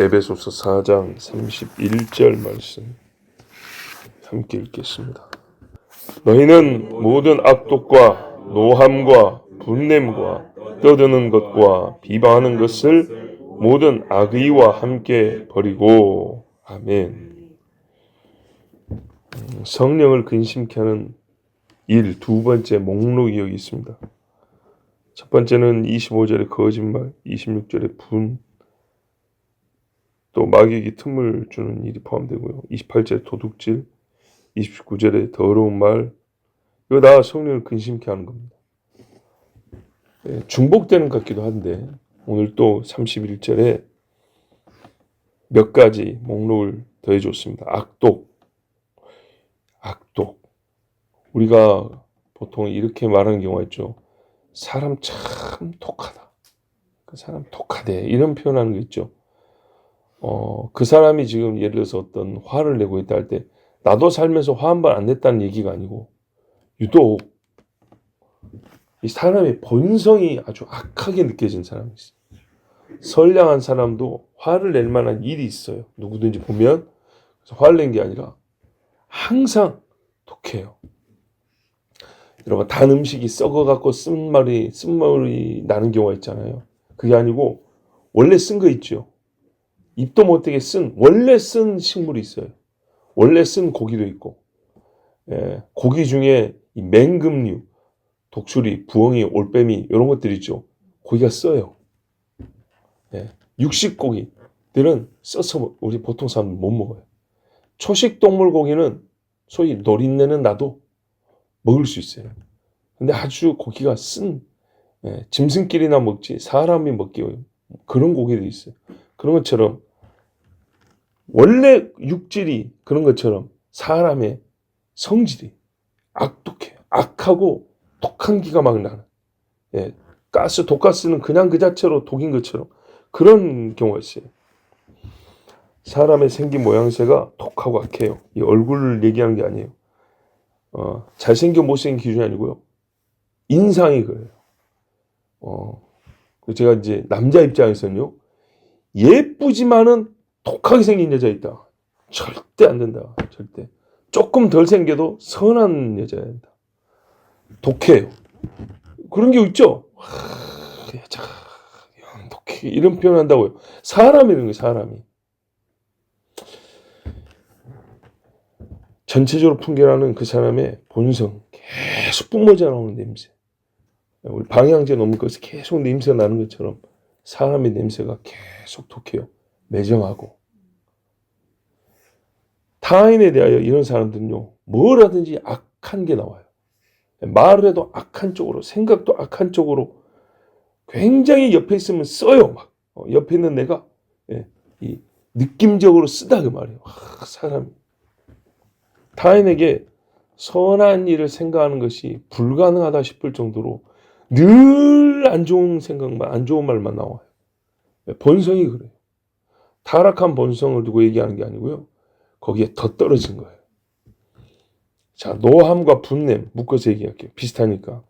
에베소서 4장 31절 말씀 함께 읽겠습니다. 너희는 모든 악독과 노함과 분냄과 떠드는 것과 비방하는 것을 모든 악의와 함께 버리고. 아멘. 성령을 근심케 하는 일 두 번째 목록이 여기 있습니다. 첫 번째는 25절의 거짓말, 26절의 분, 또 마귀에게 틈을 주는 일이 포함되고요. 28절에 도둑질, 29절에 더러운 말, 이거 다 성령을 근심케 하는 겁니다. 중복되는 것 같기도 한데 오늘 또 31절에 몇 가지 목록을 더해줬습니다. 악독. 우리가 보통 이렇게 말하는 경우가 있죠. 사람 참 독하다. 그 사람 독하대. 이런 표현하는 거 있죠. 그 사람이 지금 예를 들어서 어떤 화를 내고 있다 할 때 나도 살면서 화 한 번 안 냈다는 얘기가 아니고 유독 이 사람의 본성이 아주 악하게 느껴진 사람이 있어요. 선량한 사람도 화를 낼 만한 일이 있어요. 누구든지 보면. 그래서 화를 낸 게 아니라 항상 독해요. 여러분, 단 음식이 썩어갖고 쓴말이 나는 경우가 있잖아요. 그게 아니고 원래 쓴 거 있죠. 입도 못되게 원래 쓴 식물이 있어요. 원래 쓴 고기도 있고, 고기 중에 이 맹금류, 독수리, 부엉이, 올빼미 이런 것들 있죠. 고기가 써요. 육식 고기들은 써서 우리 보통 사람은 못 먹어요. 초식 동물 고기는 소위 노린내는 나도 먹을 수 있어요. 근데 아주 고기가 짐승끼리나 먹지 사람이 먹기 그런 고기도 있어요. 그런 것처럼 원래 육질이 그런 것처럼 사람의 성질이 악독해요. 악하고 독한 기가 막 나는. 독가스는 그냥 그 자체로 독인 것처럼 그런 경우가 있어요. 사람의 생긴 모양새가 독하고 악해요. 이 얼굴을 얘기하는 게 아니에요. 잘생겨 못생긴 기준이 아니고요. 인상이 그래요. 제가 이제 남자 입장에서는요. 예쁘지만은 독하게 생긴 여자 있다. 절대 안 된다. 절대. 조금 덜 생겨도 선한 여자야 된다. 독해요. 그런 게 있죠. 여자가 독해. 이런 표현 한다고요. 사람이 이런 거예요. 사람이. 전체적으로 풍겨나는 그 사람의 본성. 계속 뿜어져 나오는 냄새. 우리 방향제 넘을 것이 계속 냄새가 나는 것처럼 사람의 냄새가 계속 독해요. 매정하고. 타인에 대하여 이런 사람들은요. 뭘 하든지 악한 게 나와요. 말을 해도 악한 쪽으로, 생각도 악한 쪽으로 굉장히 옆에 있으면 써요. 막. 옆에 있는 내가 이 느낌적으로 쓰다 그 말이에요. 사람이. 타인에게 선한 일을 생각하는 것이 불가능하다 싶을 정도로 늘 안 좋은 생각만, 안 좋은 말만 나와요. 본성이 그래요. 타락한 본성을 두고 얘기하는 게 아니고요. 거기에 더 떨어진 거예요. 자, 노함과 분냄 묶어서 얘기할게요. 비슷하니까.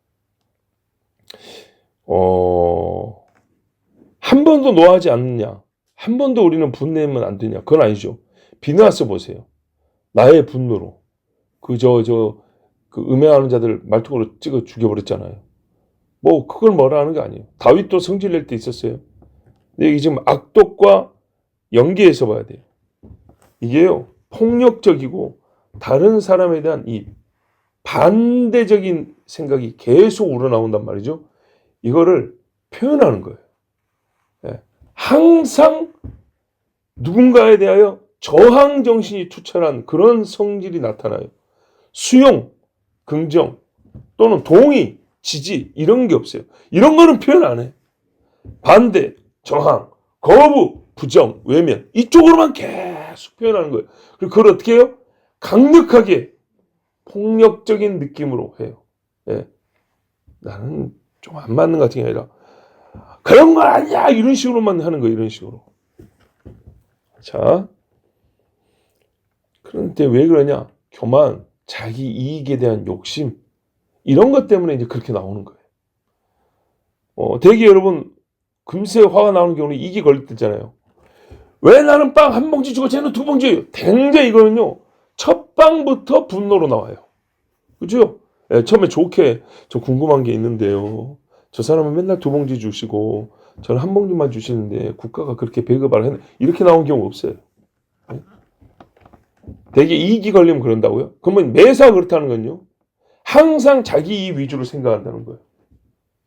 한 번도 노하지 않느냐? 한 번도 우리는 분내면 안 되냐? 그건 아니죠. 비나서 보세요. 나의 분노로 그 음행하는 자들 말뚝으로 찍어 죽여버렸잖아요. 뭐 그걸 뭐라 하는 게 아니에요. 다윗도 성질 낼 때 있었어요. 근데 이게 지금 악독과 연계해서 봐야 돼요. 이게요 폭력적이고 다른 사람에 대한 이 반대적인 생각이 계속 우러나온단 말이죠. 이거를 표현하는 거예요. 항상 누군가에 대하여 저항 정신이 투철한 그런 성질이 나타나요. 수용, 긍정 또는 동의, 지지 이런 게 없어요. 이런 거는 표현 안 해. 반대, 저항, 거부, 부정, 외면 이쪽으로만 계속 표현하는 거예요. 그리고 그걸 어떻게 해요? 강력하게 폭력적인 느낌으로 해요. 나는 좀 안 맞는 것 같은 게 아니라 그런 거 아니야 이런 식으로만 하는 거예요. 이런 식으로. 자, 그런데 왜 그러냐? 교만, 자기 이익에 대한 욕심 이런 것 때문에 이제 그렇게 나오는 거예요. 대개 여러분 금세 화가 나오는 경우는 이익이 걸릴 때잖아요. 왜 나는 빵 한 봉지 주고 쟤는 두 봉지? 굉장히 이거는요. 첫 방부터 분노로 나와요. 그죠? 예, 처음에 좋게 저 궁금한 게 있는데요. 저 사람은 맨날 두 봉지 주시고 저는 한 봉지만 주시는데 국가가 그렇게 배급을 했네. 이렇게 나온 경우 없어요. 예? 되게 이익이 걸리면 그런다고요? 그러면 매사 그렇다는 건요. 항상 자기 이익 위주로 생각한다는 거예요.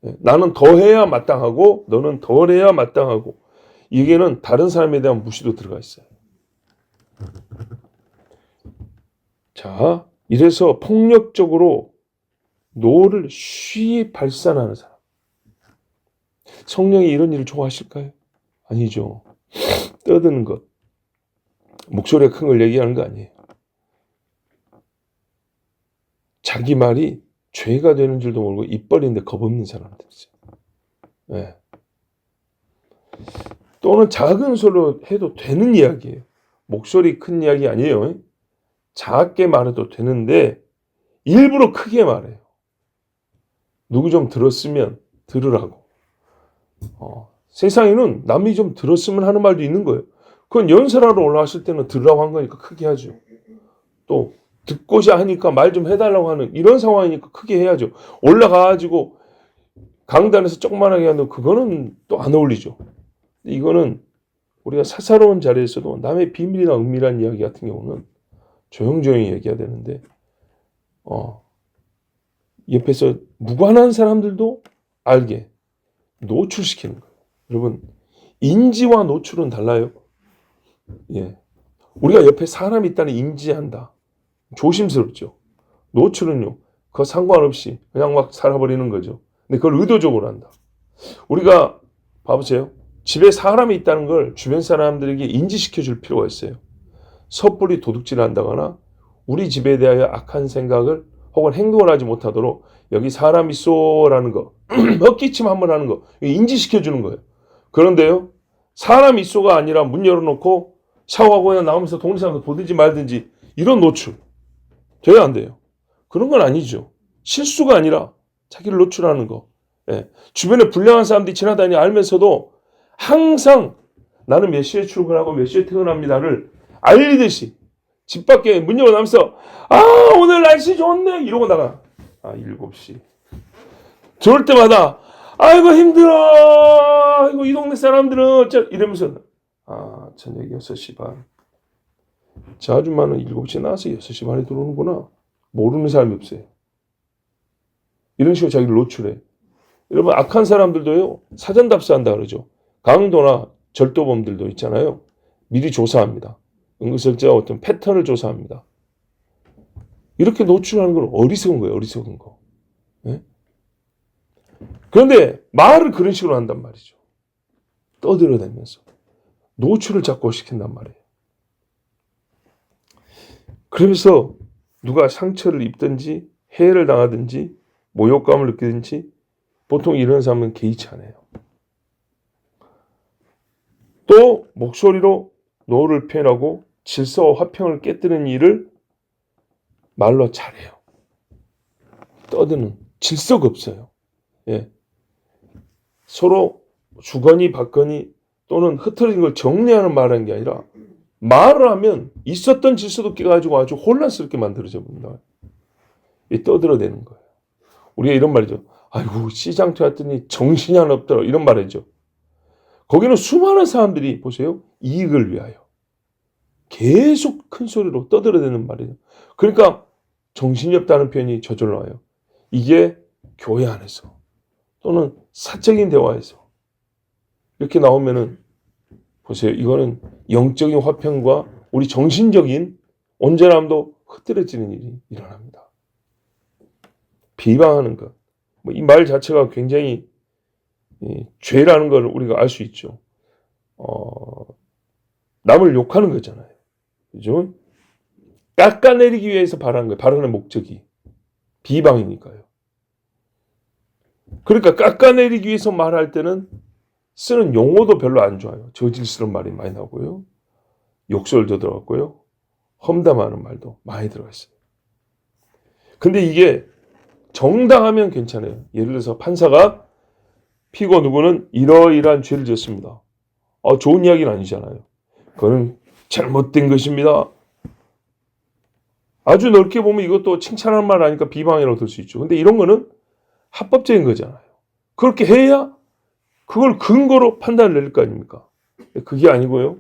예? 나는 더 해야 마땅하고 너는 덜 해야 마땅하고 이게는 다른 사람에 대한 무시도 들어가 있어요. 자, 이래서 폭력적으로 노를 쉬이 발산하는 사람. 성령이 이런 일을 좋아하실까요? 아니죠. 떠드는 것. 목소리가 큰 걸 얘기하는 거 아니에요. 자기 말이 죄가 되는 줄도 모르고 입 벌리는데 겁없는 사람들이죠. 네. 또는 작은 소리로 해도 되는 이야기예요. 목소리 큰 이야기 아니에요. 작게 말해도 되는데 일부러 크게 말해요. 누구 좀 들었으면 들으라고. 세상에는 남이 좀 들었으면 하는 말도 있는 거예요. 그건 연설하러 올라왔을 때는 들으라고 한 거니까 크게 하죠. 또 듣고자 하니까 말 좀 해달라고 하는 이런 상황이니까 크게 해야죠. 올라가가지고 강단에서 조그만하게 하는 그거는 또 안 어울리죠. 이거는 우리가 사사로운 자리에서도 남의 비밀이나 은밀한 이야기 같은 경우는 조용조용히 얘기해야 되는데 옆에서 무관한 사람들도 알게 노출시키는 거예요. 여러분 인지와 노출은 달라요. 예, 우리가 옆에 사람이 있다는 인지한다. 조심스럽죠. 노출은요. 그거 상관없이 그냥 막 살아버리는 거죠. 근데 그걸 의도적으로 한다. 우리가 봐보세요. 집에 사람이 있다는 걸 주변 사람들에게 인지시켜 줄 필요가 있어요. 섣불리 도둑질을 한다거나 우리 집에 대하여 악한 생각을 혹은 행동을 하지 못하도록 여기 사람 있어라는 거 헛기침 한번 하는 거 인지시켜 주는 거예요. 그런데요. 사람 있어가 아니라 문 열어놓고 샤워하고 그냥 나오면서 동네 사람들 보든지 말든지 이런 노출 돼야 안 돼요. 그런 건 아니죠. 실수가 아니라 자기를 노출하는 거. 예. 주변에 불량한 사람들이 지나다니 알면서도 항상 나는 몇 시에 출근하고 몇 시에 퇴근합니다를 알리듯이 집 밖에 문 열어놓으면서 오늘 날씨 좋네 이러고 나가 7시 저럴 때마다 아이고 힘들어 아이고 이 동네 사람들은 이러면서 저녁 6시 반 저 아줌마는 7시에 나와서 6시 반에 들어오는구나 모르는 사람이 없어요. 이런 식으로 자기를 노출해. 여러분 악한 사람들도요 사전답사한다 그러죠. 강도나 절도범들도 있잖아요. 미리 조사합니다. 은근슬쩍 어떤 패턴을 조사합니다. 이렇게 노출하는 건 어리석은 거예요. 어리석은 거. 네? 그런데 말을 그런 식으로 한단 말이죠. 떠들어대면서 노출을 자꾸 시킨단 말이에요. 그러면서 누가 상처를 입든지 해를 당하든지 모욕감을 느끼든지 보통 이런 사람은 개의치 않아요. 또 목소리로 노를 표현하고 질서와 화평을 깨뜨리는 일을 말로 잘해요. 떠드는 질서가 없어요. 예. 서로 주거니 받거니 또는 흐트러진 걸 정리하는 말하는 게 아니라 말을 하면 있었던 질서도 깨가지고 아주 혼란스럽게 만들어져 버린다. 떠들어대는 거예요. 우리가 이런 말이죠. 아이고 시장 퇴했더니 정신이 하나 없더라 이런 말이죠. 거기는 수많은 사람들이 보세요. 이익을 위하여 계속 큰 소리로 떠들어대는 말이에요. 그러니까 정신이 없다는 표현이 저절로 와요. 이게 교회 안에서 또는 사적인 대화에서 이렇게 나오면은 보세요. 이거는 영적인 화평과 우리 정신적인 온전함도 흐트러지는 일이 일어납니다. 비방하는 것. 이 말 자체가 굉장히 죄라는 걸 우리가 알 수 있죠. 남을 욕하는 거잖아요. 그죠? 깎아내리기 위해서 발언한 거예요. 발언의 목적이. 비방이니까요. 그러니까 깎아내리기 위해서 말할 때는 쓰는 용어도 별로 안 좋아요. 저질스러운 말이 많이 나오고요. 욕설도 들어갔고요. 험담하는 말도 많이 들어가 있어요. 근데 이게 정당하면 괜찮아요. 예를 들어서 판사가 피고 누구는 이러이러한 죄를 지었습니다. 좋은 이야기는 아니잖아요. 그거는 잘못된 것입니다. 아주 넓게 보면 이것도 칭찬하는 말 아니까 비방이라고 들 수 있죠. 근데 이런 거는 합법적인 거잖아요. 그렇게 해야 그걸 근거로 판단을 내릴 거 아닙니까? 그게 아니고요.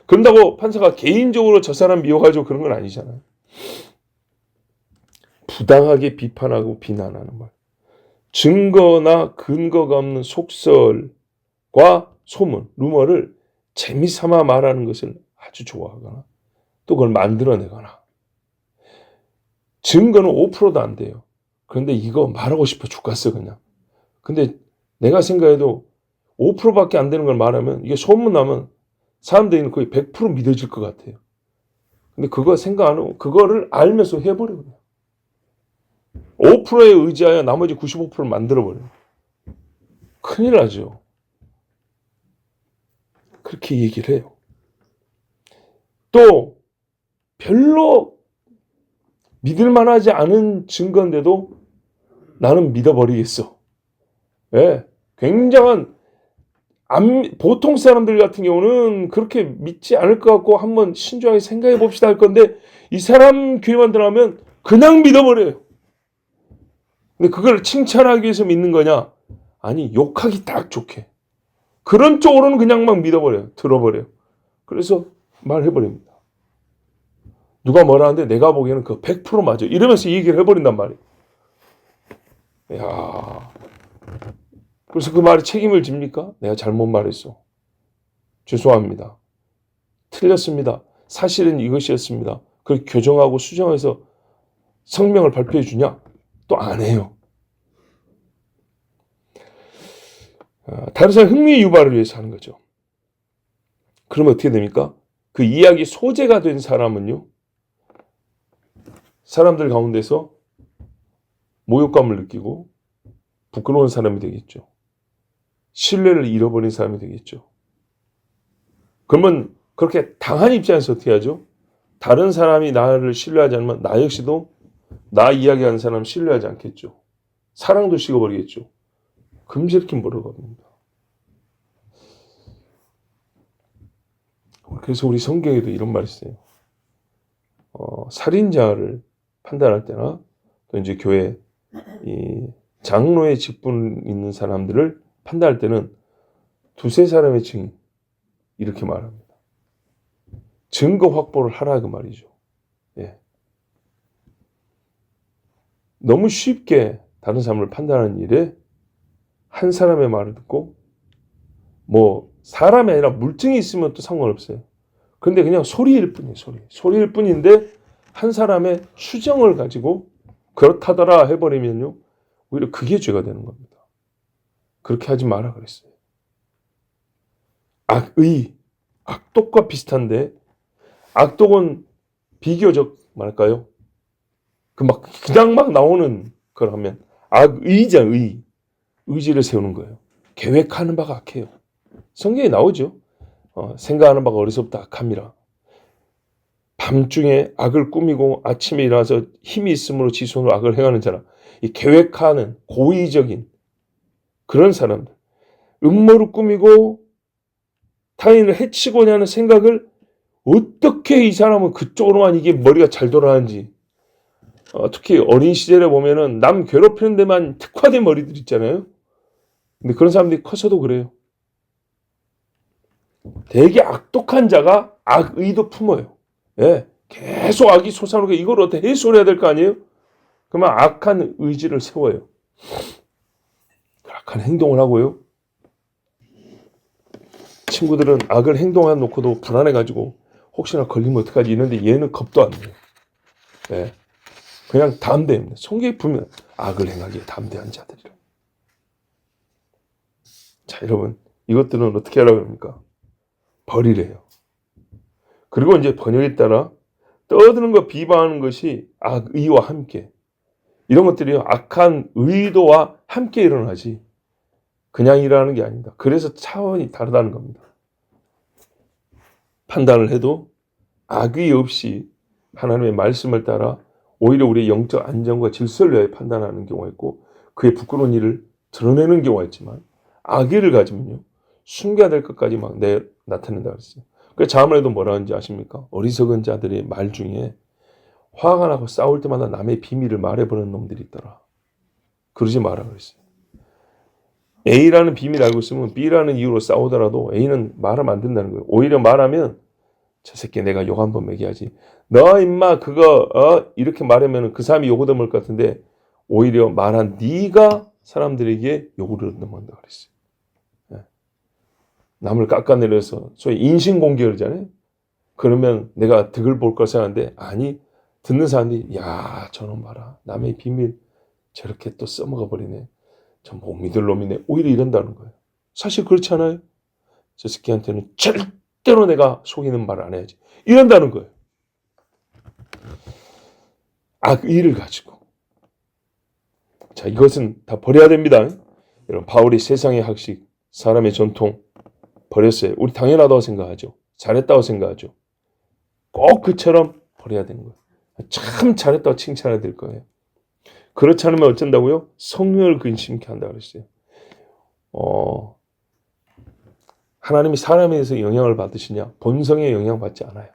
그런다고 판사가 개인적으로 저 사람 미워가지고 그런 건 아니잖아요. 부당하게 비판하고 비난하는 말. 증거나 근거가 없는 속설과 소문, 루머를 재미삼아 말하는 것을 아주 좋아하거나 또 그걸 만들어내거나. 증거는 5%도 안 돼요. 그런데 이거 말하고 싶어 죽겠어 그냥. 근데 내가 생각해도 5%밖에 안 되는 걸 말하면 이게 소문나면 사람들이 거의 100% 믿어질 것 같아요. 근데 그거 생각 안 하고 그거를 알면서 해버려요. 5%에 의지하여 나머지 95%를 만들어버려요. 큰일 나죠. 그렇게 얘기를 해요. 또 별로 믿을만하지 않은 증거인데도 나는 믿어버리겠어. 예, 굉장한 보통 사람들 같은 경우는 그렇게 믿지 않을 것 같고 한번 신중하게 생각해 봅시다 할 건데 이 사람 교회만 들어가면 그냥 믿어버려요. 근데 그걸 칭찬하기 위해서 믿는 거냐? 아니, 욕하기 딱 좋게. 그런 쪽으로는 그냥 막 믿어버려요. 들어버려요. 그래서 말해버립니다. 누가 뭐라 하는데 내가 보기에는 그거 100% 맞아. 이러면서 이 얘기를 해버린단 말이에요. 야, 그래서 그 말이 책임을 집니까? 내가 잘못 말했어. 죄송합니다. 틀렸습니다. 사실은 이것이었습니다. 그걸 교정하고 수정해서 성명을 발표해 주냐? 또 안 해요. 다른 사람 흥미 유발을 위해서 하는 거죠. 그러면 어떻게 됩니까? 그 이야기 소재가 된 사람은요, 사람들 가운데서 모욕감을 느끼고 부끄러운 사람이 되겠죠. 신뢰를 잃어버린 사람이 되겠죠. 그러면 그렇게 당한 입장에서 어떻게 하죠? 다른 사람이 나를 신뢰하지 않으면 나 역시도 나 이야기하는 사람 신뢰하지 않겠죠. 사랑도 식어버리겠죠. 금지렇게 물어봅니다. 그래서 우리 성경에도 이런 말이 있어요. 살인자를 판단할 때나 또 이제 교회 이 장로의 직분 있는 사람들을 판단할 때는 두세 사람의 증인 이렇게 말합니다. 증거 확보를 하라 그 말이죠. 예. 너무 쉽게 다른 사람을 판단하는 일에 한 사람의 말을 듣고 뭐 사람이 아니라 물증이 있으면 또 상관없어요. 그런데 그냥 소리일 뿐이에요. 소리일 뿐인데 한 사람의 수정을 가지고 그렇다더라 해버리면요. 오히려 그게 죄가 되는 겁니다. 그렇게 하지 마라 그랬어요. 악독과 비슷한데 악독은 비교적 말할까요? 그냥 막 나오는 걸 하면 의지를 세우는 거예요. 계획하는 바가 악해요. 성경에 나오죠. 생각하는 바가 어리석다 악함이라. 밤중에 악을 꾸미고 아침에 일어나서 힘이 있으므로 지 손으로 악을 행하는 자라. 이 계획하는 고의적인 그런 사람들. 음모를 꾸미고 타인을 해치고자 하는 생각을 어떻게 이 사람은 그쪽으로만 이게 머리가 잘 돌아가는지. 특히 어린 시절에 보면은 남 괴롭히는 데만 특화된 머리들 있잖아요. 근데 그런 사람들이 커서도 그래요. 되게 악독한 자가 악의도 품어요. 예, 계속 악이 솟아오르게 이걸 어떻게 해소해야 될 거 아니에요? 그러면 악한 의지를 세워요. 악한 행동을 하고요. 친구들은 악을 행동해 놓고도 불안해가지고 혹시나 걸리면 어떡하지 이런데 얘는 겁도 안 내요. 예, 그냥 담대합니다. 성경에 보면 악을 행하기에 담대한 자들이라. 자, 여러분 이것들은 어떻게 하라고 합니까? 버리래요. 그리고 이제 번역에 따라 떠드는 거 비방하는 것이 악의와 함께 이런 것들이 악한 의도와 함께 일어나지 그냥 일어나는 게 아닙니다. 그래서 차원이 다르다는 겁니다. 판단을 해도 악의 없이 하나님의 말씀을 따라 오히려 우리의 영적 안정과 질서를 위하여 판단하는 경우가 있고 그의 부끄러운 일을 드러내는 경우가 있지만 악의를 가지면요 숨겨야 될 것까지 막 나타낸다 그랬어요. 그 자문에도 뭐라 하는지 아십니까? 어리석은 자들의 말 중에 화가 나고 싸울 때마다 남의 비밀을 말해버리는 놈들이 있더라. 그러지 마라 그랬어요. A라는 비밀 알고 있으면 B라는 이유로 싸우더라도 A는 말하면 안 된다는 거예요. 오히려 말하면 저 새끼 내가 욕 한번 먹여야지. 너 임마 그거 이렇게 말하면 그 사람이 욕을 얻을 것 같은데 오히려 말한 네가 사람들에게 욕을 얻는다 그랬어요. 남을 깎아내려서 소위 인신공격을 하잖아요. 그러면 내가 득을 볼 걸 생각하는데 아니 듣는 사람들이 야 저놈 봐라 남의 비밀 저렇게 또 써먹어 버리네. 저 못 믿을 놈이네. 오히려 이런다는 거예요. 사실 그렇지 않아요? 저 새끼한테는 절대로 내가 속이는 말 안 해야지. 이런다는 거예요. 악의를 가지고. 자, 이것은 다 버려야 됩니다. 여러분 바울이 세상의 학식, 사람의 전통 버렸어요. 우리 당연하다고 생각하죠. 잘했다고 생각하죠. 꼭 그처럼 버려야 되는 거예요. 참 잘했다고 칭찬해야 될 거예요. 그렇지 않으면 어쩐다고요? 성령을 근심케 한다고 그랬어요. 하나님이 사람에 대해서 영향을 받으시냐? 본성에 영향받지 않아요.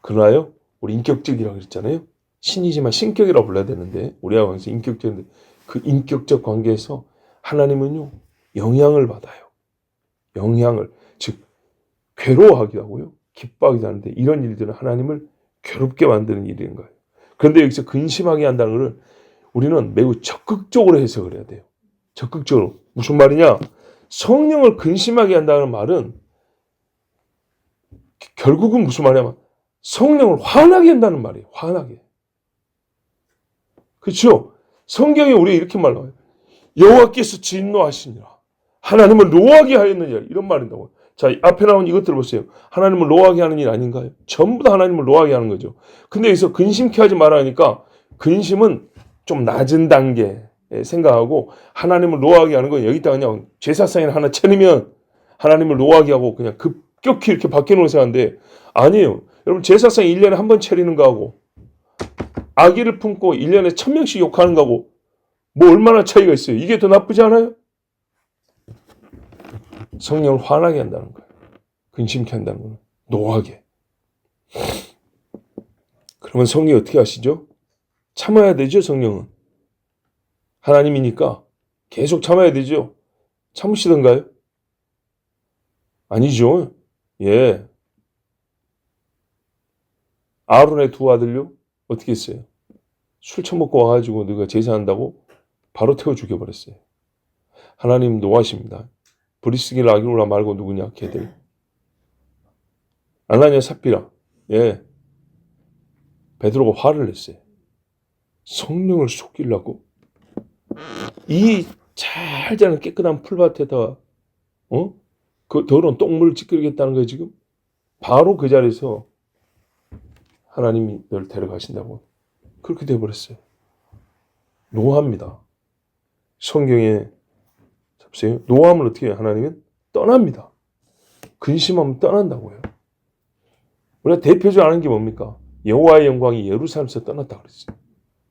그러나요? 우리 인격적이라고 그랬잖아요. 신이지만 신격이라고 불러야 되는데 우리하고 항상 인격적인데 그 인격적 관계에서 하나님은요 영향을 받아요. 영향을 즉 괴로워하기도 하고요. 기뻐하기도 하는데 이런 일들은 하나님을 괴롭게 만드는 일인 거예요. 그런데 여기서 근심하게 한다는 것을 우리는 매우 적극적으로 해석을 해야 돼요. 적극적으로. 무슨 말이냐? 성령을 근심하게 한다는 말은 결국은 무슨 말이냐면 성령을 화나게 한다는 말이에요. 화나게. 그렇죠? 성경에 우리 이렇게 말해요. 여호와께서 진노하시니라. 하나님을 노하게 하였느냐. 이런 말인다고. 자, 앞에 나온 이것들 보세요. 하나님을 노하게 하는 일 아닌가요? 전부 다 하나님을 노하게 하는 거죠. 근데 여기서 근심케 하지 말아 하니까 근심은 좀 낮은 단계 생각하고 하나님을 노하게 하는 건 여기다가 그냥 제사상을 하나 차리면 하나님을 노하게 하고 그냥 급격히 이렇게 바뀌는 생각인데 아니에요. 여러분 제사상 1년에 한 번 차리는 거하고 아기를 품고 1년에 1000명씩 욕하는 거하고 뭐 얼마나 차이가 있어요. 이게 더 나쁘지 않아요? 성령을 화나게 한다는 거예요. 근심케 한다는 거는 노하게. 그러면 성령이 어떻게 하시죠? 참아야 되죠, 성령은. 하나님이니까 계속 참아야 되죠. 참으시던가요? 아니죠. 예. 아론의 두 아들요? 어떻게 했어요? 술 처먹고 와가지고 너가 제사한다고 바로 태워 죽여버렸어요. 하나님 노하십니다. 브리스길 아기로라 말고 누구냐? 걔들. 아나니아 삽비라. 예. 베드로가 화를 냈어요. 성령을 속이려고? 이 잘 자는 깨끗한 풀밭에다가 그 더러운 똥물을 찌끄리겠다는 거예요 지금? 바로 그 자리에서 하나님이 널 데려가신다고 그렇게 돼버렸어요. 노합니다. 성경에 잡으세요. 노함을 어떻게 해요? 하나님은 떠납니다. 근심하면 떠난다고요. 우리가 대표적으로 아는 게 뭡니까? 여호와의 영광이 예루살렘에서 떠났다 그랬어요.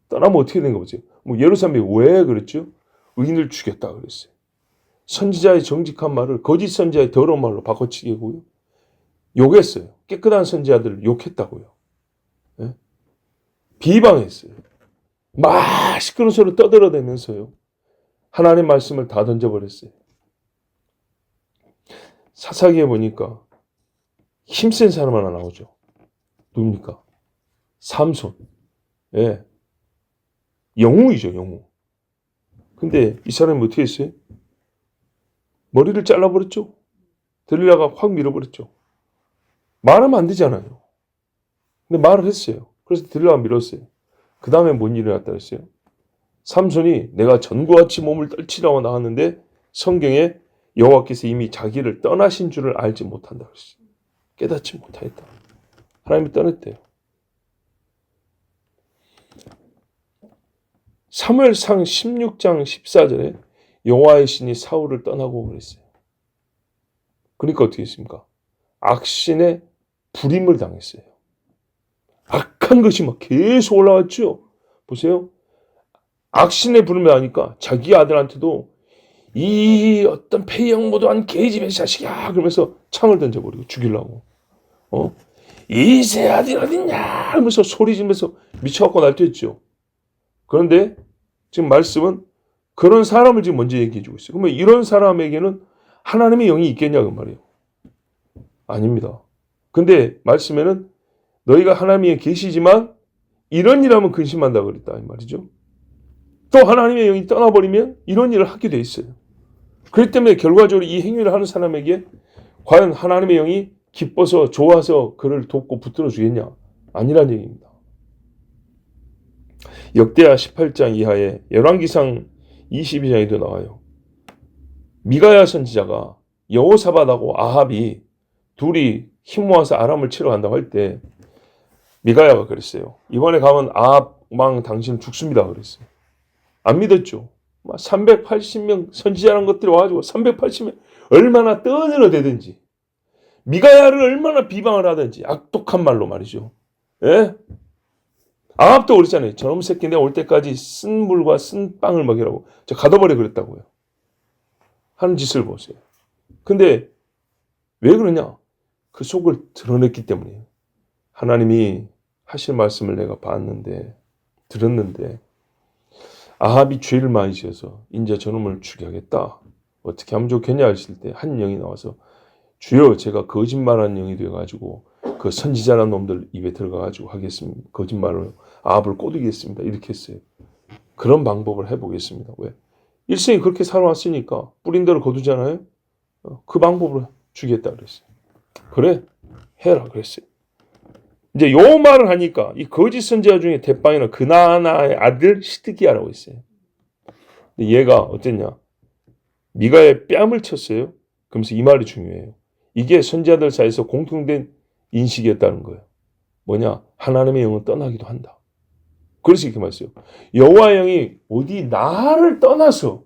떠나면 어떻게 된 거 보세요. 뭐 예루살렘이 왜 그랬죠? 의인을 죽였다 그랬어요. 선지자의 정직한 말을 거짓 선지자의 더러운 말로 바꿔치기 하고요. 욕했어요. 깨끗한 선지자들을 욕했다고요. 네? 비방했어요. 막 시끄러운 소리를 떠들어대면서요. 하나님 말씀을 다 던져버렸어요. 사사기에 보니까 힘센 사람 하나 나오죠. 누굽니까? 삼손. 예. 영웅이죠, 영웅. 근데 이 사람이 어떻게 했어요? 머리를 잘라버렸죠. 들릴라가 확 밀어버렸죠. 말하면 안 되잖아요. 근데 말을 했어요. 그래서 들릴라가 밀었어요. 그 다음에 뭔 일이 났다 그랬어요? 삼손이 내가 전과 같이 몸을 떨치라고 나왔는데 성경에 여호와께서 이미 자기를 떠나신 줄을 알지 못한다 그랬어요. 깨닫지 못하였다. 하나님이 떠났대요. 사무엘상 16장 14절에 여호와의 신이 사울을 떠나고 그랬어요. 그러니까 어떻게 했습니까? 악신의 불임을 당했어요. 악한 것이 막 계속 올라왔죠. 보세요. 악신의 부름을 하니까 자기 아들한테도 이 어떤 폐영모도한 개집의 자식이야 그러면서 창을 던져버리고 죽이려고. 이세 아들 어딨냐 하면서 소리 지르면서 미쳐갖고 날뛰었죠. 그런데 지금 말씀은 그런 사람을 지금 먼저 얘기해 주고 있어요. 그러면 이런 사람에게는 하나님의 영이 있겠냐 그 말이에요. 아닙니다. 근데 말씀에는 너희가 하나님의 계시지만 이런 일 하면 근심한다 그랬다 이 말이죠. 또 하나님의 영이 떠나버리면 이런 일을 하게 돼 있어요. 그렇기 때문에 결과적으로 이 행위를 하는 사람에게 과연 하나님의 영이 기뻐서 좋아서 그를 돕고 붙들어 주겠냐? 아니란 얘기입니다. 역대하 18장 이하에 열왕기상 22장에도 나와요. 미가야 선지자가 여호사밧하고 아합이 둘이 힘 모아서 아람을 치러 간다고 할 때 미가야가 그랬어요. 이번에 가면 아합 왕 당신은 죽습니다 그랬어요. 안 믿었죠. 380명 선지자라는 것들이 와가지고 380명 얼마나 떠들어대든지 미가야를 얼마나 비방을 하든지 악독한 말로 말이죠. 예? 아합도 그랬잖아요. 저놈 새끼 내가 올 때까지 쓴 물과 쓴 빵을 먹이라고 저 가둬버려 그랬다고요. 하는 짓을 보세요. 근데 왜 그러냐? 그 속을 드러냈기 때문이에요. 하나님이 하실 말씀을 내가 봤는데 들었는데 아합이 죄를 많이 지어서 이제 저놈을 죽여야겠다. 어떻게 하면 좋겠냐 했을 때 한 영이 나와서 주여 제가 거짓말하는 영이 되어가지고 그 선지자라는 놈들 입에 들어가가지고 하겠습니다. 거짓말로 아합을 꼬드기겠습니다. 이렇게 했어요. 그런 방법을 해보겠습니다. 왜? 일생이 그렇게 살아왔으니까 뿌린 대로 거두잖아요. 그 방법으로 죽이겠다 그랬어요. 그래 해라 그랬어요. 이제 요 말을 하니까 이 거짓 선지자 중에 대빵이는 그나나의 아들 시드기야라고 있어요. 근데 얘가 어땠냐? 미가의 뺨을 쳤어요. 그러면서 이 말이 중요해요. 이게 선지자들 사이에서 공통된 인식이었다는 거예요. 뭐냐? 하나님의 영은 떠나기도 한다. 그래서 이렇게 말했어요. 여호와의 영이 어디 나를 떠나서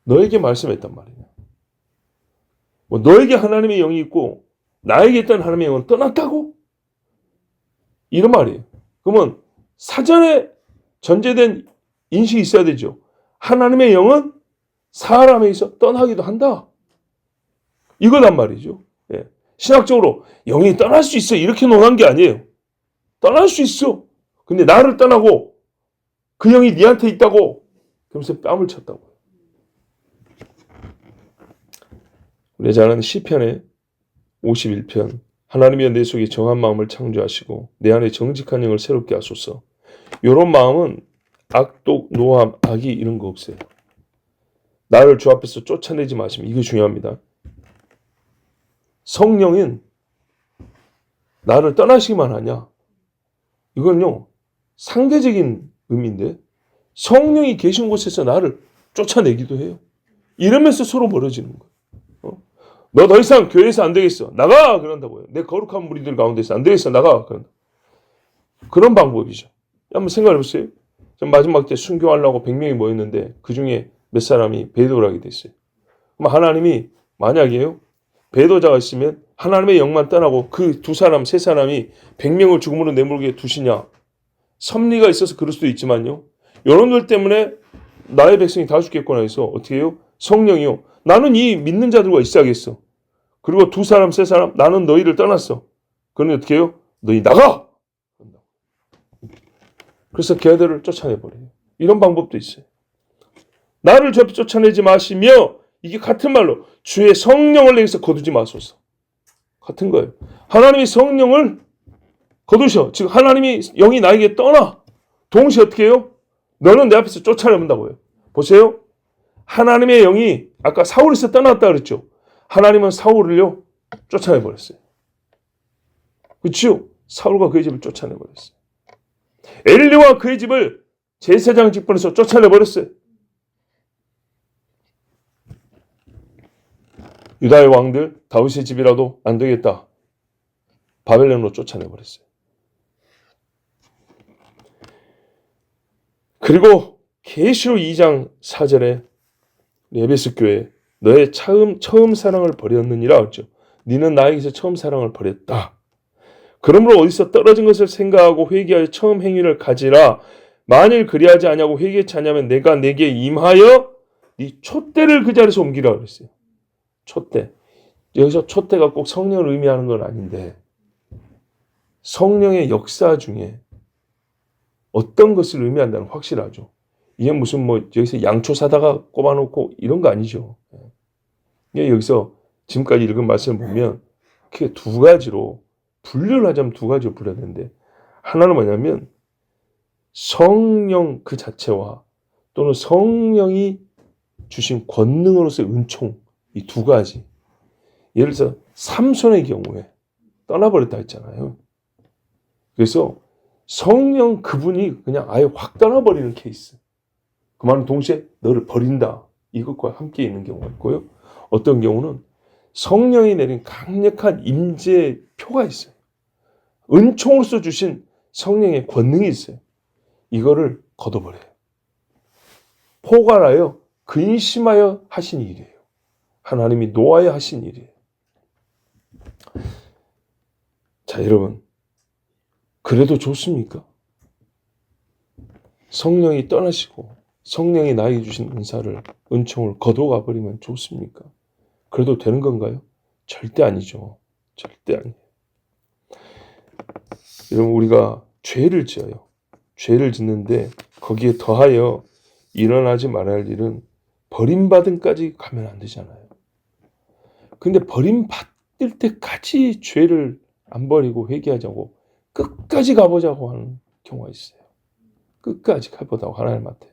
너에게 말씀했단 말이냐. 뭐 너에게 하나님의 영이 있고 나에게 있던 하나님의 영은 떠났다고? 이런 말이에요. 그러면 사전에 전제된 인식이 있어야 되죠. 하나님의 영은 사람에게서 떠나기도 한다. 이거란 말이죠. 예. 신학적으로 영이 떠날 수 있어 이렇게 논한 게 아니에요. 떠날 수 있어. 근데 나를 떠나고 그 영이 네한테 있다고 그러면서 뺨을 쳤다고. 우리 잘 아는 시편의 51편 하나님이여 내 속에 정한 마음을 창조하시고 내 안에 정직한 영을 새롭게 하소서. 이런 마음은 악독, 노함, 악이 이런 거 없어요. 나를 주 앞에서 쫓아내지 마시면 이거 중요합니다. 성령은 나를 떠나시기만 하냐? 이건요 상대적인 의미인데 성령이 계신 곳에서 나를 쫓아내기도 해요. 이러면서 서로 멀어지는 거예요. 너 더 이상 교회에서 안 되겠어. 나가! 그런다고요. 내 거룩한 무리들 가운데서 안 되겠어. 나가! 그런 방법이죠. 한번 생각해 보세요. 마지막 때 순교하려고 100명이 모였는데 그 중에 몇 사람이 배도를 하게 됐어요. 그럼 하나님이 만약에요. 배도자가 있으면 하나님의 영만 떠나고 그 두 사람, 세 사람이 100명을 죽음으로 내몰게 두시냐. 섭리가 있어서 그럴 수도 있지만요. 여러분들 때문에 나의 백성이 다 죽겠구나 해서 어떻게 해요? 성령이요. 나는 이 믿는 자들과 있어야겠어. 그리고 두 사람, 세 사람, 나는 너희를 떠났어. 그러니 어떻게 해요? 너희 나가! 그래서 걔들을 쫓아내버려요. 이런 방법도 있어요. 나를 쫓아내지 마시며 이게 같은 말로 주의 성령을 내게서 거두지 마소서. 같은 거예요. 하나님이 성령을 거두셔. 즉 하나님이 영이 나에게 떠나. 동시에 어떻게 해요? 너는 내 앞에서 쫓아내본다고요. 보세요. 하나님의 영이 아까 사울에서 떠났다 그랬죠. 하나님은 사울을요 쫓아내버렸어요. 그렇죠? 사울과 그의 집을 쫓아내버렸어요. 엘리와 그의 집을 제사장 직분에서 쫓아내버렸어요. 유다의 왕들 다윗의 집이라도 안 되겠다. 바벨론으로 쫓아내버렸어요. 그리고 계시록 2장 4절에 에베소 교회 너의 처음 사랑을 버렸느니라 했죠. 너는 나에게서 처음 사랑을 버렸다. 그러므로 어디서 떨어진 것을 생각하고 회개하여 처음 행위를 가지라. 만일 그리하지 아니하고 회개치 아니하면 내가 내게 임하여 네 촛대를 그 자리에서 옮기라 그랬어요. 촛대. 여기서 촛대가 꼭 성령을 의미하는 건 아닌데 성령의 역사 중에 어떤 것을 의미한다는 확실하죠. 이게 무슨 뭐 여기서 양초 사다가 꼽아놓고 이런 거 아니죠. 이게 여기서 지금까지 읽은 말씀을 보면 크게 두 가지로 분류를 하자면 두 가지로 분류해야 되는데, 하나는 뭐냐면 성령 그 자체와 또는 성령이 주신 권능으로서의 은총, 이 두 가지. 예를 들어서 삼손의 경우에 떠나버렸다 했잖아요. 그래서 성령 그분이 그냥 아예 확 떠나버리는 케이스. 그 말은 동시에 너를 버린다, 이것과 함께 있는 경우가 있고요. 어떤 경우는 성령이 내린 강력한 임재의 표가 있어요. 은총으로서 주신 성령의 권능이 있어요. 이거를 걷어버려요. 포괄하여 근심하여 하신 일이에요. 하나님이 놓아야 하신 일이에요. 자, 여러분, 그래도 좋습니까? 성령이 떠나시고 성령이 나에게 주신 은사를, 은총을 거둬가 버리면 좋습니까? 그래도 되는 건가요? 절대 아니죠. 절대 아니에요. 여러분, 우리가 죄를 지어요. 죄를 짓는데 거기에 더하여 일어나지 말아야 할 일은 버림받음까지 가면 안 되잖아요. 근데 버림받을 때까지 죄를 안 버리고 회개하자고 끝까지 가보자고 하는 경우가 있어요. 끝까지 가보자고 하나님한테.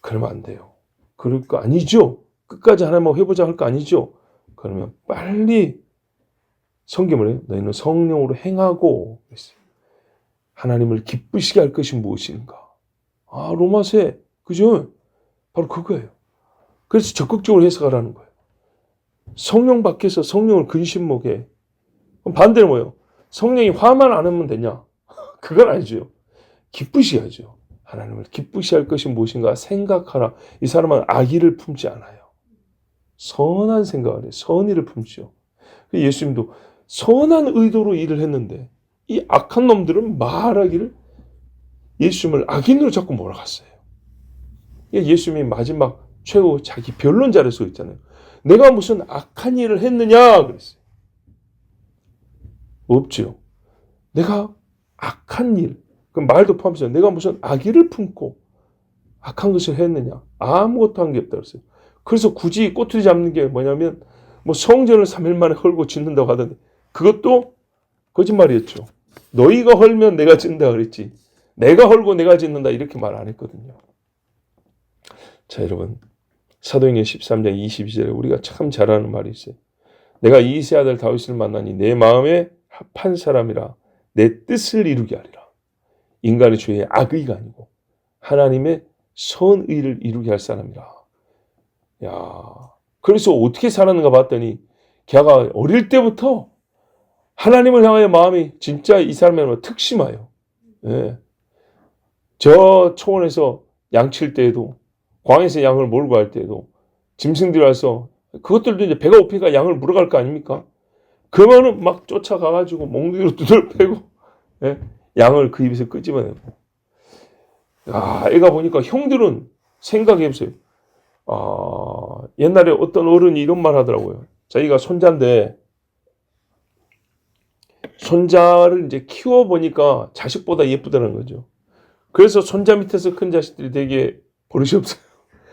그러면 안 돼요. 그럴 거 아니죠. 끝까지 하나님하고 해보자 할 거 아니죠. 그러면 빨리 성경을 해요. 너희는 성령으로 행하고 그랬어요. 하나님을 기쁘시게 할 것이 무엇인가. 아, 로마서에 그죠? 바로 그거예요. 그래서 적극적으로 해석하라는 거예요. 성령 밖에서 성령을 근심먹게. 그럼 반대로 뭐예요? 성령이 화만 안 하면 되냐? 그건 아니죠. 기쁘시게 하죠. 하나님을 기쁘시게 할 것이 무엇인가 생각하라. 이 사람은 악의를 품지 않아요. 선한 생각을 해요. 선의를 품죠. 예수님도 선한 의도로 일을 했는데 이 악한 놈들은 말하기를 예수님을 악인으로 자꾸 몰아갔어요. 예수님이 마지막 최후 자기 변론자를 쓰고 있잖아요. 내가 무슨 악한 일을 했느냐 그랬어요. 없죠. 내가 악한 일, 그 말도 포함해서 내가 무슨 악의를 품고 악한 것을 했느냐. 아무것도 한 게 없다 그랬어요. 그래서 굳이 꼬투리 잡는 게 뭐냐면 뭐 성전을 3일 만에 헐고 짓는다고 하던데 그것도 거짓말이었죠. 너희가 헐면 내가 짓는다 그랬지. 내가 헐고 내가 짓는다 이렇게 말 안 했거든요. 자, 여러분, 사도행전 13장 22절에 우리가 참 잘 아는 말이 있어요. 내가 이세 아들 다윗을 만나니 내 마음에 합한 사람이라 내 뜻을 이루게 하리라. 인간의 죄의 악의가 아니고 하나님의 선의를 이루게 할 사람이라. 야, 그래서 어떻게 살았는가 봤더니 걔가 어릴 때부터 하나님을 향하여 마음이 진짜 이 사람의 특심하여. 예. 저 초원에서 양칠 때에도 광에서 양을 몰고 갈 때에도 짐승들이 와서 그것들도 이제 배가 고프니까 양을 물어갈 거 아닙니까? 그러면은 막 쫓아가가지고 몽둥이로 두들 패고 예? 양을 그 입에서 끄집어내고. 야, 애가 보니까 형들은 생각해보세요. 옛날에 어떤 어른이 이런 말 하더라고요. 자기가 손자인데 손자를 이제 키워보니까 자식보다 예쁘다는 거죠. 그래서 손자 밑에서 큰 자식들이 되게 버릇이 없어요.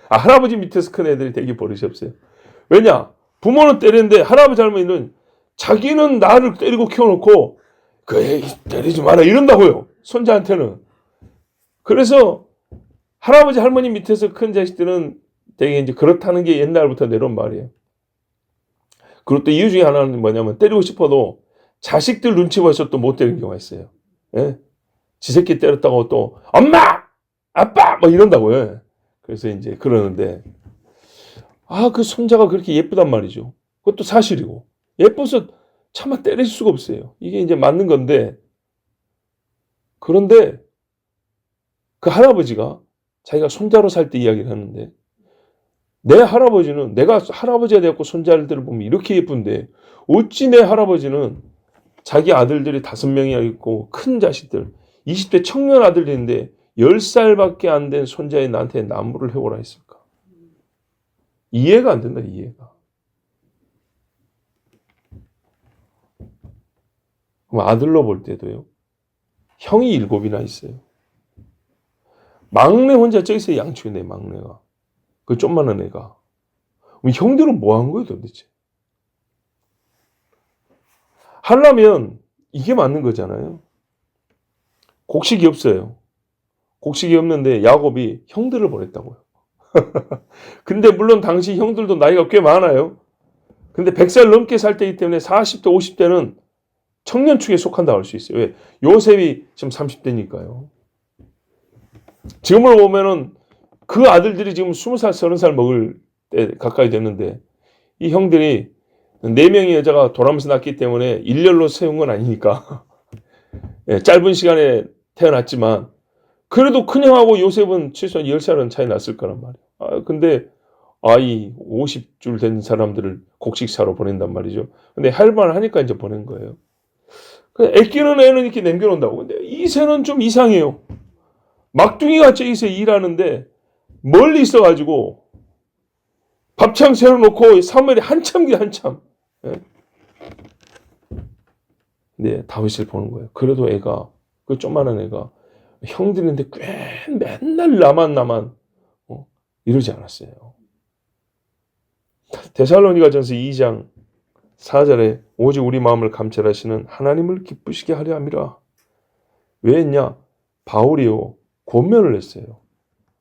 할아버지 밑에서 큰 애들이 되게 버릇이 없어요. 왜냐? 부모는 때리는데 할아버지 할머니는 자기는 나를 때리고 키워놓고 그래 때리지 마라 이런다고요. 손자한테는. 그래서 할아버지 할머니 밑에서 큰 자식들은 되게 이제 그렇다는 게 옛날부터 내려온 말이에요. 그리고 또 이유 중에 하나는 뭐냐면 때리고 싶어도 자식들 눈치 봐서 또 못 때리는 경우가 있어요. 예? 지 새끼 때렸다고 또 엄마! 아빠! 막 이런다고요. 그래서 이제 그러는데 그 손자가 그렇게 예쁘단 말이죠. 그것도 사실이고 예뻐서 차마 때릴 수가 없어요. 이게 이제 맞는 건데 그런데 그 할아버지가 자기가 손자로 살 때 이야기를 하는데 내 할아버지는 내가 할아버지가 되었고 손자들을 보면 이렇게 예쁜데 어찌 내 할아버지는 자기 아들들이 5명이나 있고 큰 자식들 20대 청년 아들인데 10살밖에 안 된 손자의 나한테 나무를 해오라 했을까? 이해가 안 된다. 이해가. 그럼 아들로 볼 때도요. 형이 7이나 있어요. 막내 혼자 저기서 양치네, 막내가. 그 좀만한 애가. 그럼 형들은 뭐 한 거예요, 도대체? 하려면 이게 맞는 거잖아요. 곡식이 없어요. 곡식이 없는데 야곱이 형들을 보냈다고요. 근데 물론 당시 형들도 나이가 꽤 많아요. 근데 100살 넘게 살 때이기 때문에 40대, 50대는 청년축에 속한다고 할 수 있어요. 왜? 요셉이 지금 30대니까요. 지금으로 보면은 그 아들들이 지금 20살, 30살 먹을 때 가까이 됐는데 이 형들이 4명의 여자가 돌아오면서 낳기 때문에 일렬로 세운 건 아니니까 예, 짧은 시간에 태어났지만 그래도 큰형하고 요셉은 최소한 10살은 차이 났을 거란 말이에요. 근데 아이 50줄 된 사람들을 곡식 사러 보낸단 말이죠. 근데 할만하니까 이제 보낸 거예요. 애끼는 애는 이렇게 남겨놓는다고. 근데 이 새는 좀 이상해요. 막둥이가 저기서 일하는데 멀리 있어가지고 밥창 세워놓고 사무엘이 한참 예. 네, 다윗을 보는 거예요. 그래도 애가 그 조그마한 애가 형들인데 꽤 맨날 나만 이러지 않았어요. 데살로니가전서 2장 4절에 오직 우리 마음을 감찰하시는 하나님을 기쁘시게 하려 함이라. 왜 했냐? 바울이요 권면을 했어요.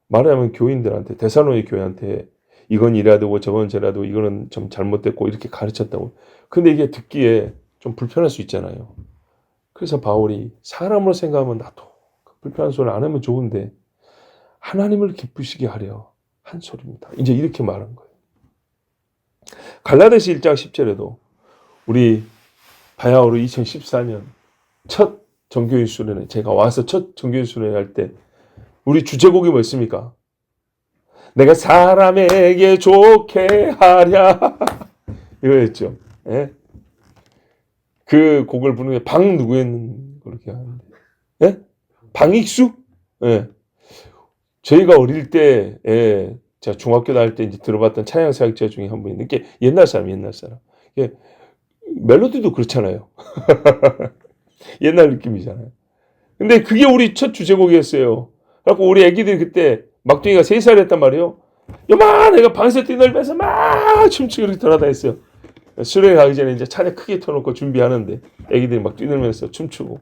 말하자면 교인들한테, 데살로니 교회한테 이건 이래야 되고 저건 저래야 되고 이거는 좀 잘못됐고 이렇게 가르쳤다고. 근데 이게 듣기에 좀 불편할 수 있잖아요. 그래서 바울이 사람으로 생각하면 나도 불편한 소리를 안 하면 좋은데 하나님을 기쁘시게 하려 한 소리입니다. 이제 이렇게 말한 거예요. 갈라디아서 1장 10절에도 우리 바야흐로 2014년 첫 정교회 수련회, 제가 와서 첫 정교회 수련회 할 때 우리 주제곡이 뭐였습니까? 내가 사람에게 좋게 하랴 이거였죠. 예? 그 곡을 부르는 게 방 누구였는 그렇게 하는데, 예? 방익수? 예. 저희가 어릴 때, 예, 제가 중학교 다닐 때 이제 들어봤던 찬양 사역자 중에 한 분이 있는 게 옛날 사람. 예, 멜로디도 그렇잖아요. 옛날 느낌이잖아요. 근데 그게 우리 첫 주제곡이었어요. 그래갖고 우리 애기들이 그때 막둥이가 3살이었단 말이에요. 요만 애가 밤새 뛰놀면서 막 춤추고 이렇게 돌아다녔어요. 수련회 가기 전에 이제 차례 크게 터놓고 준비하는데 애기들이 막 뛰놀면서 춤추고.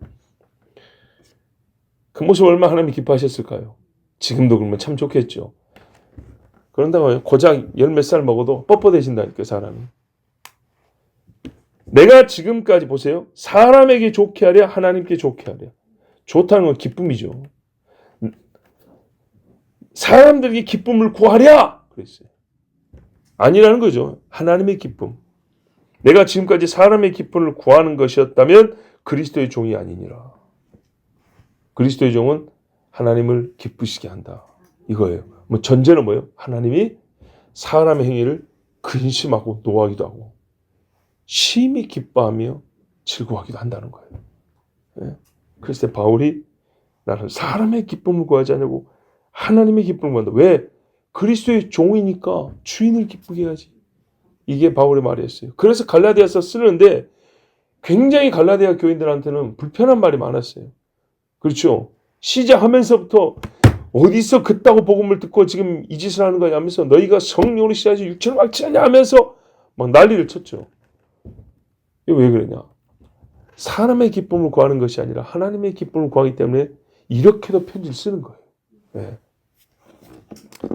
그 모습 얼마나 하나님이 기뻐하셨을까요? 지금도 그러면 참 좋겠죠. 그런다고 고작 10몇 살 먹어도 뻣뻣해진다니까 사람이. 내가 지금까지 보세요. 사람에게 좋게 하랴 하나님께 좋게 하랴. 좋다는 건 기쁨이죠. 사람들에게 기쁨을 구하랴 그랬어요. 아니라는 거죠. 하나님의 기쁨. 내가 지금까지 사람의 기쁨을 구하는 것이었다면 그리스도의 종이 아니니라. 그리스도의 종은 하나님을 기쁘시게 한다. 이거예요. 뭐 전제는 뭐예요? 하나님이 사람의 행위를 근심하고 노하기도 하고 심히 기뻐하며 즐거워하기도 한다는 거예요. 예? 그래서 바울이 나는 사람의 기쁨을 구하지 않냐고 하나님의 기쁨을 구한다. 왜? 그리스도의 종이니까 주인을 기쁘게 해야지. 이게 바울의 말이었어요. 그래서 갈라디아서 쓰는데 굉장히 갈라디아 교인들한테는 불편한 말이 많았어요. 그렇죠? 시작하면서부터 어디서 그따구 복음을 듣고 지금 이 짓을 하는 거냐 하면서 너희가 성령으로 시작하지 육체로 막 치느냐 하면서 막 난리를 쳤죠. 이게 왜 그러냐? 사람의 기쁨을 구하는 것이 아니라 하나님의 기쁨을 구하기 때문에 이렇게도 편지를 쓰는 거예요. 네.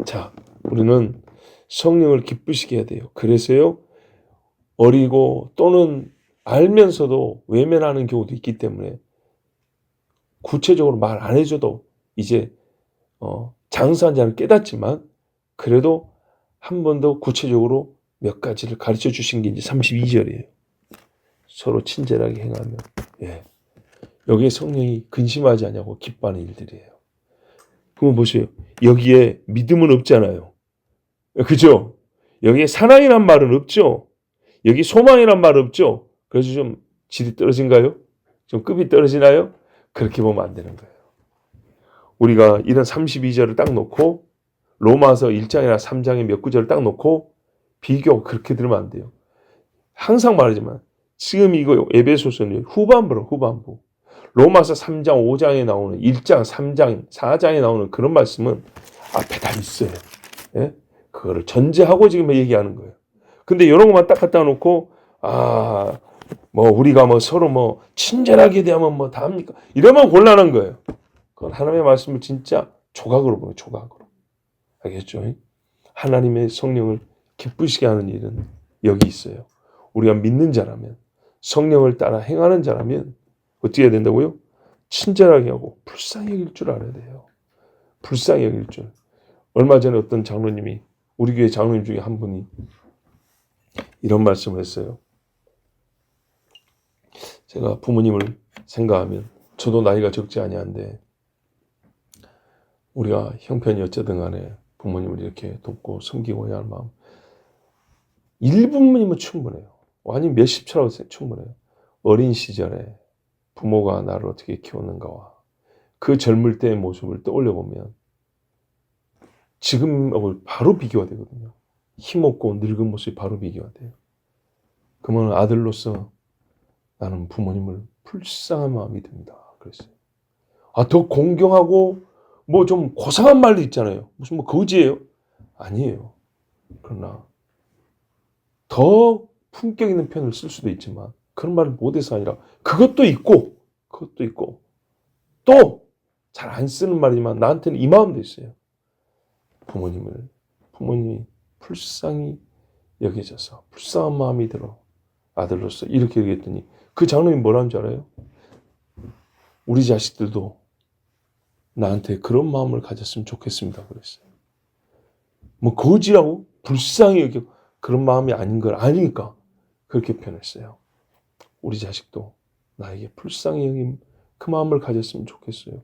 자, 우리는 성령을 기쁘시게 해야 돼요. 그래서요, 어리고 또는 알면서도 외면하는 경우도 있기 때문에 구체적으로 말 안 해줘도 이제 장사한 자는 깨닫지만 그래도 한 번 더 구체적으로 몇 가지를 가르쳐 주신 게 이제 32절이에요. 서로 친절하게 행하며. 예. 여기에 성령이 근심하지 않냐고 기뻐하는 일들이에요. 그럼 보세요. 여기에 믿음은 없잖아요. 그죠? 여기에 사랑이란 말은 없죠. 여기 소망이란 말은 없죠. 그래서 좀 질이 떨어진가요? 좀 급이 떨어지나요? 그렇게 보면 안 되는 거예요. 우리가 이런 32절을 딱 놓고 로마서 1장이나 3장의 몇 구절을 딱 놓고 비교 그렇게 들으면 안 돼요. 항상 말하지만 지금 이거 에베소서는 후반부. 로마서 3장, 5장에 나오는 1장, 3장, 4장에 나오는 그런 말씀은 앞에 다 있어요. 예? 그거를 전제하고 지금 얘기하는 거예요. 근데 이런 것만 딱 갖다 놓고 우리가 서로 친절하게 대하면 다 합니까? 이러면 곤란한 거예요. 그건 하나님의 말씀을 진짜 조각으로 보면 조각으로. 알겠죠? 하나님의 성령을 기쁘시게 하는 일은 여기 있어요. 우리가 믿는 자라면, 성령을 따라 행하는 자라면 어떻게 해야 된다고요? 친절하게 하고 불쌍히 여길 줄 알아야 돼요. 불쌍히 여길 줄. 얼마 전에 어떤 장로님이, 우리 교회 장로님 중에 한 분이 이런 말씀을 했어요. 제가 부모님을 생각하면 저도 나이가 적지 아니한데 우리가 형편이 어쩌든 간에 부모님을 이렇게 돕고 섬기고 해야 할 마음 1분이면 충분해요. 아니면 몇십 초라도 충분해요. 어린 시절에 부모가 나를 어떻게 키웠는가와 그 젊을 때의 모습을 떠올려 보면 지금하고 바로 비교가 되거든요. 힘없고 늙은 모습이 바로 비교가 돼요. 그러면 아들로서 나는 부모님을 불쌍한 마음이 듭니다. 그랬어요. 더 공경하고 좀 고상한 말도 있잖아요. 무슨 거지예요? 아니에요. 그러나 더 품격 있는 표현을 쓸 수도 있지만 그런 말을 못해서 아니라 그것도 있고 또 잘 안 쓰는 말이지만 나한테는 이 마음도 있어요. 부모님이 불쌍히 여겨져서 불쌍한 마음이 들어 아들로서 이렇게 얘기했더니 그 장로님 뭐라는 줄 알아요? 우리 자식들도 나한테 그런 마음을 가졌으면 좋겠습니다. 그랬어요. 거지라고 불쌍히 여겨 그런 마음이 아닌 걸 아니까 그렇게 표현했어요. 우리 자식도 나에게 불쌍히 여김 그 마음을 가졌으면 좋겠어요.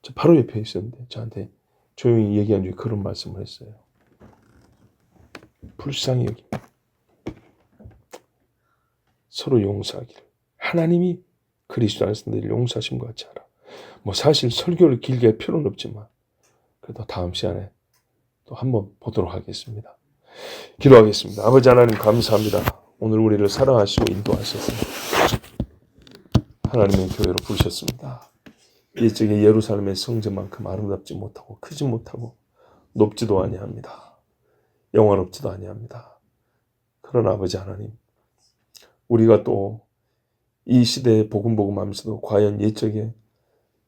저 바로 옆에 있었는데 저한테 조용히 얘기한 중에 그런 말씀을 했어요. 불쌍히 여김. 서로 용서하기를. 하나님이 그리스도 안에서 너희를 용서하신 것 같이 하라. 사실 설교를 길게 할 필요는 없지만 그래도 다음 시간에 또 한번 보도록 하겠습니다. 기도하겠습니다. 아버지 하나님 감사합니다. 오늘 우리를 사랑하시고 인도하셔서 하나님의 교회로 부르셨습니다. 이쪽에 예루살렘의 성전만큼 아름답지 못하고 크지 못하고 높지도 아니합니다. 영화롭지도 아니합니다. 그러나 아버지 하나님, 우리가 또 이 시대에 복음하면서도 과연 옛적에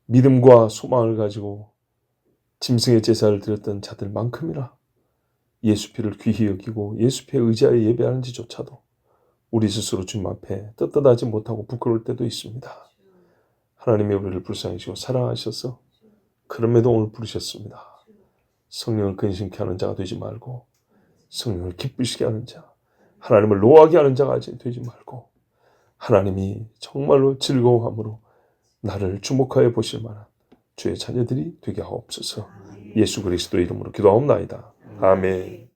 믿음과 소망을 가지고 짐승의 제사를 드렸던 자들만큼이나 예수 피를 귀히 여기고 예수 피에 의지하여 예배하는지조차도 우리 스스로 주님 앞에 떳떳하지 못하고 부끄러울 때도 있습니다. 하나님의 우리를 불쌍히 여기시고 사랑하셔서 그럼에도 오늘 부르셨습니다. 성령을 근심케 하는 자가 되지 말고 성령을 기쁘시게 하는 자, 하나님을 노하게 하는 자가 되지 말고 하나님이 정말로 즐거워함으로 나를 주목하여 보실 만한 주의 자녀들이 되게 하옵소서. 예수 그리스도의 이름으로 기도하옵나이다. 아멘.